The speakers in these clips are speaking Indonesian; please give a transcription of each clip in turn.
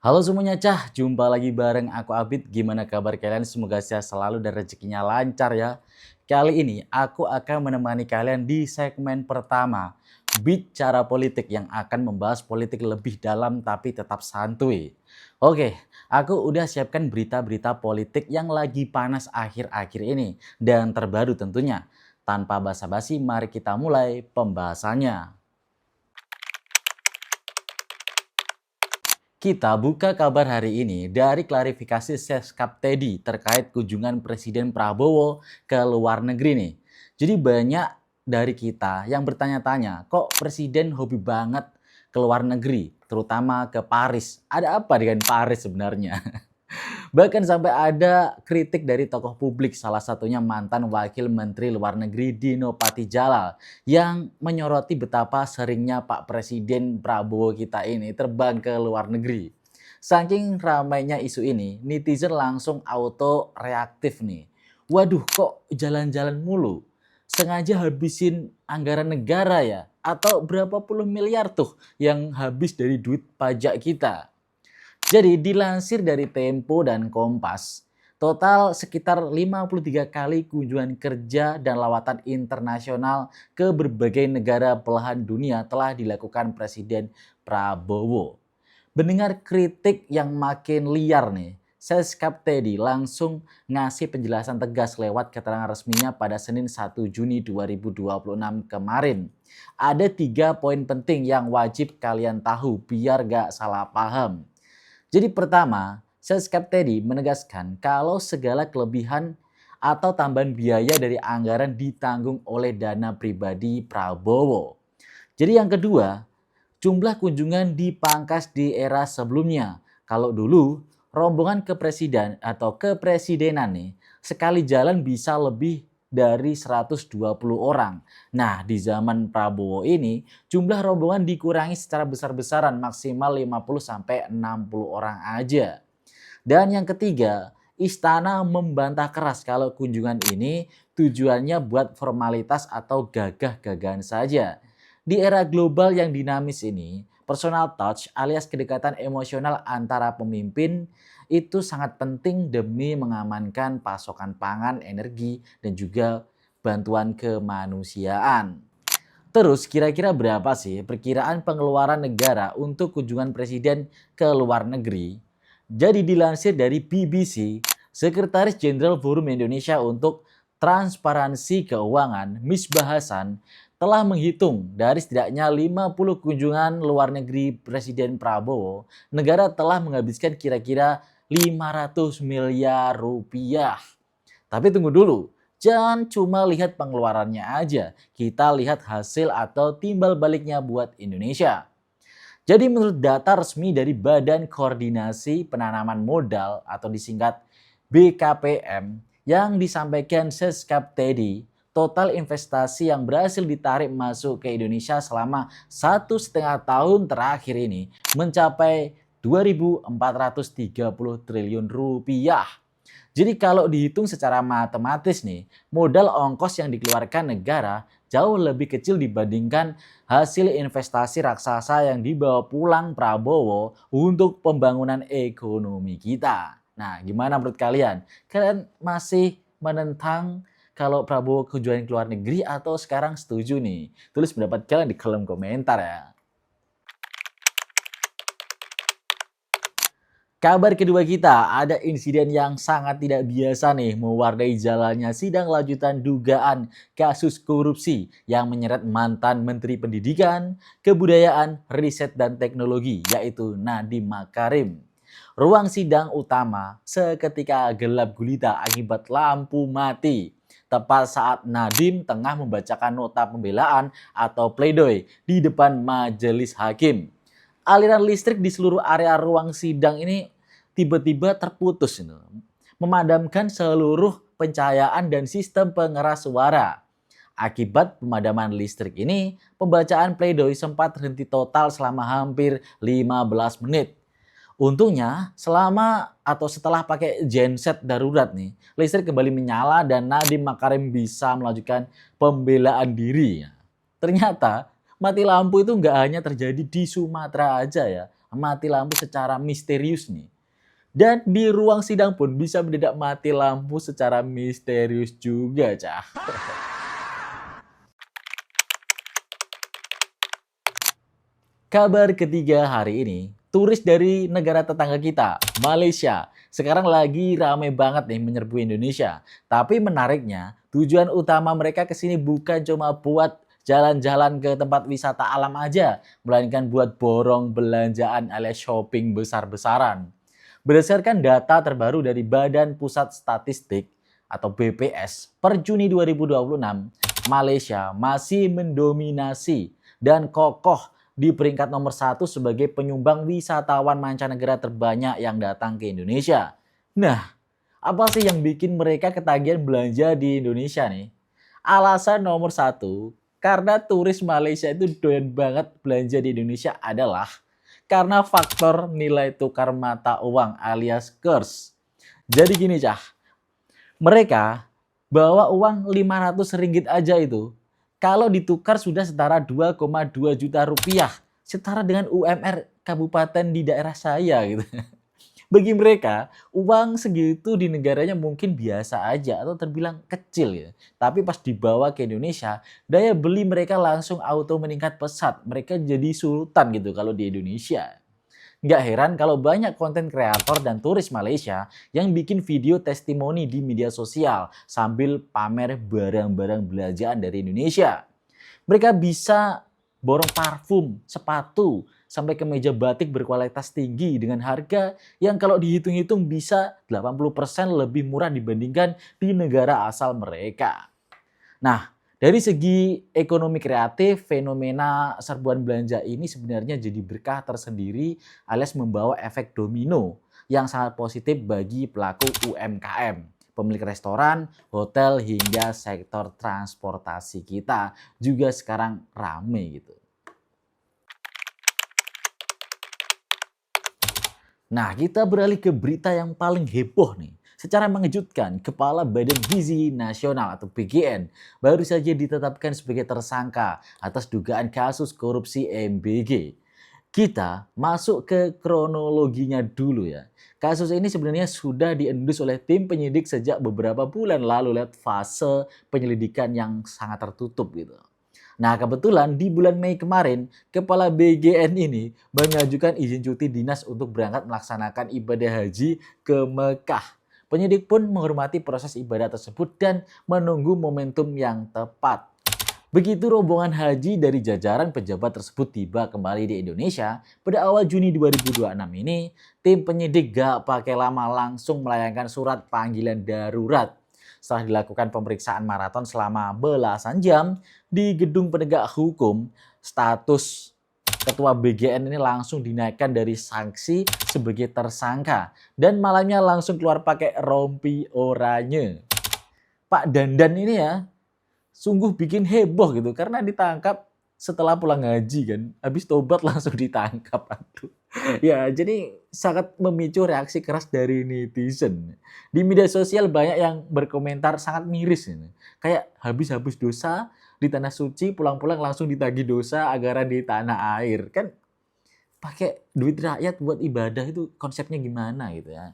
Halo semuanya Cah, jumpa lagi bareng aku Abid. Gimana kabar kalian? Semoga sehat selalu dan rezekinya lancar ya. Kali ini aku akan menemani kalian di segmen pertama, Bicara Politik yang akan membahas politik lebih dalam tapi tetap santuy. Oke, aku udah siapkan berita-berita politik yang lagi panas akhir-akhir ini dan terbaru tentunya. Tanpa basa-basi, mari kita mulai pembahasannya. Kita buka kabar hari ini dari klarifikasi Seskap Teddy terkait kunjungan Presiden Prabowo ke luar negeri nih. Jadi banyak dari kita yang bertanya-tanya, kok Presiden hobi banget ke luar negeri, terutama ke Paris. Ada apa dengan Paris sebenarnya? Bahkan sampai ada kritik dari tokoh publik, salah satunya mantan Wakil Menteri Luar Negeri Dino Patijalal yang menyoroti betapa seringnya Pak Presiden Prabowo kita ini terbang ke luar negeri. Saking ramainya isu ini, netizen langsung auto reaktif nih. Waduh, kok jalan-jalan mulu? Sengaja habisin anggaran negara ya? Atau berapa puluh miliar tuh yang habis dari duit pajak kita? Jadi dilansir dari Tempo dan Kompas, total sekitar 53 kali kunjungan kerja dan lawatan internasional ke berbagai negara belahan dunia telah dilakukan Presiden Prabowo. Mendengar kritik yang makin liar nih, Seskap Teddy langsung ngasih penjelasan tegas lewat keterangan resminya pada Senin 1 Juni 2026 kemarin. Ada 3 poin penting yang wajib kalian tahu biar gak salah paham. Jadi pertama, Seskap Teddy menegaskan kalau segala kelebihan atau tambahan biaya dari anggaran ditanggung oleh dana pribadi Prabowo. Jadi yang kedua, jumlah kunjungan dipangkas di era sebelumnya. Kalau dulu rombongan ke presiden atau kepresidenan nih, sekali jalan bisa lebih dari 120 orang. Nah, di zaman Prabowo ini jumlah rombongan dikurangi secara besar-besaran maksimal 50 sampai 60 orang aja. Dan yang ketiga, istana membantah keras kalau kunjungan ini tujuannya buat formalitas atau gagah-gagahan saja. Di era global yang dinamis ini, personal touch alias kedekatan emosional antara pemimpin itu sangat penting demi mengamankan pasokan pangan, energi, dan juga bantuan kemanusiaan. Terus kira-kira berapa sih perkiraan pengeluaran negara untuk kunjungan presiden ke luar negeri? Jadi dilansir dari BBC, Sekretaris Jenderal Forum Indonesia untuk Transparansi Keuangan, Misbah Hasan, telah menghitung dari setidaknya 50 kunjungan luar negeri Presiden Prabowo, negara telah menghabiskan kira-kira 500 miliar rupiah. Tapi tunggu dulu, jangan cuma lihat pengeluarannya aja, kita lihat hasil atau timbal baliknya buat Indonesia. Jadi menurut data resmi dari Badan Koordinasi Penanaman Modal atau disingkat BKPM yang disampaikan Seskap Teddy, total investasi yang berhasil ditarik masuk ke Indonesia selama 1,5 tahun terakhir ini mencapai 2.430 triliun rupiah. Jadi kalau dihitung secara matematis nih, modal ongkos yang dikeluarkan negara jauh lebih kecil dibandingkan hasil investasi raksasa yang dibawa pulang Prabowo untuk pembangunan ekonomi kita. Nah, gimana menurut kalian? Kalian masih menentang kalau Prabowo kunjungan ke luar negeri atau sekarang setuju nih? Tulis pendapat kalian di kolom komentar ya. Kabar kedua kita, ada insiden yang sangat tidak biasa nih mewarnai jalannya sidang lanjutan dugaan kasus korupsi yang menyeret mantan Menteri Pendidikan, Kebudayaan, Riset dan Teknologi yaitu Nadiem Makarim. Ruang sidang utama seketika gelap gulita akibat lampu mati. Tepat saat Nadiem tengah membacakan nota pembelaan atau pledoi di depan majelis hakim. Aliran listrik di seluruh area ruang sidang ini tiba-tiba terputus, memadamkan seluruh pencahayaan dan sistem pengeras suara. Akibat pemadaman listrik ini, pembacaan pledoi sempat terhenti total selama hampir 15 menit. Untungnya, selama atau setelah pakai genset darurat nih, listrik kembali menyala dan Nadiem Makarim bisa melanjutkan pembelaan diri. Ternyata, mati lampu itu nggak hanya terjadi di Sumatera aja ya. mati lampu secara misterius nih. Dan di ruang sidang pun bisa mendadak mati lampu secara misterius juga, Cah. Kabar ketiga hari ini, turis dari negara tetangga kita, Malaysia, sekarang lagi rame banget nih menyerbu Indonesia. Tapi menariknya, tujuan utama mereka ke sini bukan cuma buat jalan-jalan ke tempat wisata alam aja, melainkan buat borong belanjaan alias shopping besar-besaran. Berdasarkan data terbaru dari Badan Pusat Statistik atau BPS, per Juni 2026, Malaysia masih mendominasi dan kokoh di peringkat nomor 1 sebagai penyumbang wisatawan mancanegara terbanyak yang datang ke Indonesia. Nah, apa sih yang bikin mereka ketagihan belanja di Indonesia nih? Alasan nomor 1, karena turis Malaysia itu doyan banget belanja di Indonesia adalah karena faktor nilai tukar mata uang alias kurs. Jadi gini, Cah, mereka bawa uang 500 ringgit aja itu, kalau ditukar sudah setara 2,2 juta rupiah, setara dengan UMR kabupaten di daerah saya gitu. Bagi mereka, uang segitu di negaranya mungkin biasa aja atau terbilang kecil ya. Tapi pas dibawa ke Indonesia, daya beli mereka langsung auto meningkat pesat. Mereka jadi sultan gitu kalau di Indonesia. Nggak heran kalau banyak konten kreator dan turis Malaysia yang bikin video testimoni di media sosial sambil pamer barang-barang belanjaan dari Indonesia. Mereka bisa borong parfum, sepatu, sampai ke meja batik berkualitas tinggi dengan harga yang kalau dihitung-hitung bisa 80% lebih murah dibandingkan di negara asal mereka. Nah, dari segi ekonomi kreatif, fenomena serbuan belanja ini sebenarnya jadi berkah tersendiri alias membawa efek domino yang sangat positif bagi pelaku UMKM, pemilik restoran, hotel, hingga sektor transportasi kita juga sekarang rame gitu. Nah, kita beralih ke berita yang paling heboh nih. Secara mengejutkan, Kepala Badan Gizi Nasional atau BGN baru saja ditetapkan sebagai tersangka atas dugaan kasus korupsi MBG. Kita masuk ke kronologinya dulu ya. Kasus ini sebenarnya sudah diendus oleh tim penyidik sejak beberapa bulan lalu lewat fase penyelidikan yang sangat tertutup gitu. Nah, kebetulan di bulan Mei kemarin, Kepala BGN ini mengajukan izin cuti dinas untuk berangkat melaksanakan ibadah haji ke Mekah. Penyidik pun menghormati proses ibadah tersebut dan menunggu momentum yang tepat. Begitu rombongan haji dari jajaran pejabat tersebut tiba kembali di Indonesia pada awal Juni 2026 ini, tim penyidik gak pakai lama langsung melayangkan surat panggilan darurat. Setelah dilakukan pemeriksaan maraton selama belasan jam di gedung penegak hukum, status Ketua BGN ini langsung dinaikkan dari sanksi sebagai tersangka dan malamnya langsung keluar pakai rompi oranye. Pak Dandan ini ya sungguh bikin heboh gitu karena ditangkap setelah pulang haji kan, habis tobat langsung ditangkap. Aduh. Ya, jadi sangat memicu reaksi keras dari netizen. Di media sosial banyak yang berkomentar sangat miris ini. Kayak habis-habis dosa di tanah suci, pulang-pulang langsung ditagih dosa anggaran di tanah air. Kan pakai duit rakyat buat ibadah itu konsepnya gimana gitu ya.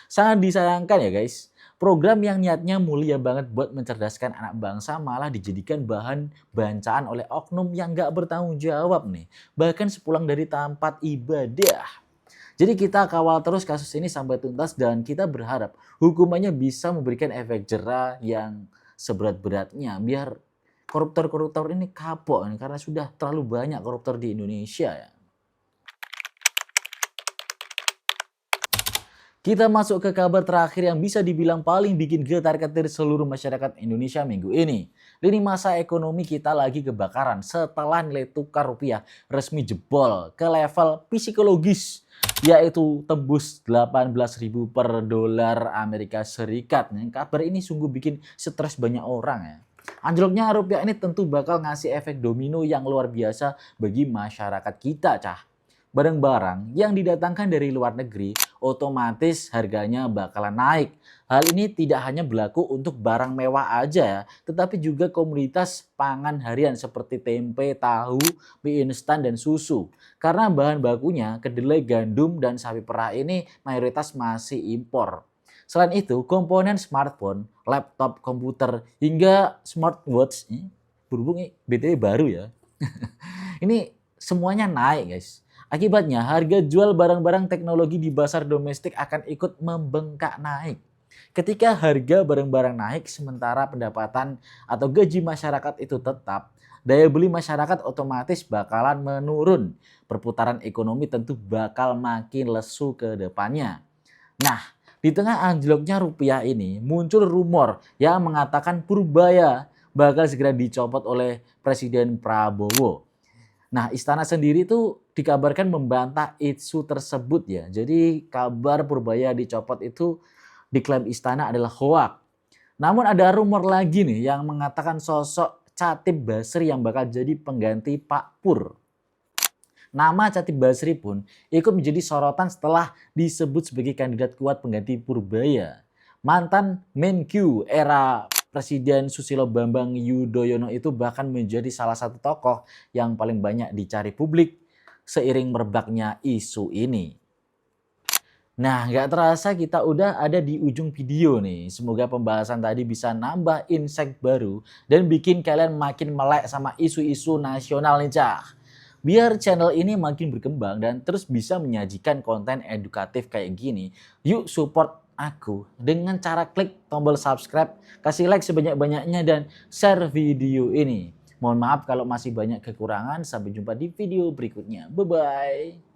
Sangat disayangkan ya guys. Program yang niatnya mulia banget buat mencerdaskan anak bangsa malah dijadikan bahan bancaan oleh oknum yang gak bertanggung jawab nih. Bahkan sepulang dari tempat ibadah. Jadi kita kawal terus kasus ini sampai tuntas dan kita berharap hukumannya bisa memberikan efek jera yang seberat-beratnya. Biar koruptor-koruptor ini kapok nih, karena sudah terlalu banyak koruptor di Indonesia ya. Kita masuk ke kabar terakhir yang bisa dibilang paling bikin getar-getir seluruh masyarakat Indonesia minggu ini. Lini masa ekonomi kita lagi kebakaran setelah nilai tukar rupiah resmi jebol ke level psikologis, yaitu tembus 18.000 per dolar Amerika Serikat. Kabar ini sungguh bikin stres banyak orang ya. Anjloknya rupiah ini tentu bakal ngasih efek domino yang luar biasa bagi masyarakat kita, Cah. Barang-barang yang didatangkan dari luar negeri otomatis harganya bakalan naik. Hal ini tidak hanya berlaku untuk barang mewah aja ya, tetapi juga komoditas pangan harian seperti tempe, tahu, mie instan, dan susu. Karena bahan bakunya, kedelai, gandum, dan sapi perah ini mayoritas masih impor. Selain itu, komponen smartphone, laptop, komputer, hingga smartwatch, berhubung BTW baru ya, ini semuanya naik guys. Akibatnya harga jual barang-barang teknologi di pasar domestik akan ikut membengkak naik. Ketika harga barang-barang naik sementara pendapatan atau gaji masyarakat itu tetap, daya beli masyarakat otomatis bakalan menurun. Perputaran ekonomi tentu bakal makin lesu ke depannya. Nah, di tengah anjloknya rupiah ini muncul rumor yang mengatakan Purbaya bakal segera dicopot oleh Presiden Prabowo. Nah, istana sendiri tuh dikabarkan membantah isu tersebut ya. Jadi kabar Purbaya dicopot itu diklaim istana adalah hoak. Namun ada rumor lagi nih yang mengatakan sosok Chatib Basri yang bakal jadi pengganti Pak Pur. Nama Chatib Basri pun ikut menjadi sorotan setelah disebut sebagai kandidat kuat pengganti Purbaya. Mantan Menkyu era Presiden Susilo Bambang Yudhoyono itu bahkan menjadi salah satu tokoh yang paling banyak dicari publik seiring merebaknya isu ini. Nah, nggak terasa kita udah ada di ujung video nih. Semoga pembahasan tadi bisa nambah insight baru dan bikin kalian makin melek sama isu-isu nasional nih, Cah. Biar channel ini makin berkembang dan terus bisa menyajikan konten edukatif kayak gini, yuk support aku dengan cara klik tombol subscribe, kasih like sebanyak-banyaknya, dan share video ini. Mohon maaf kalau masih banyak kekurangan, sampai jumpa di video berikutnya. Bye-bye.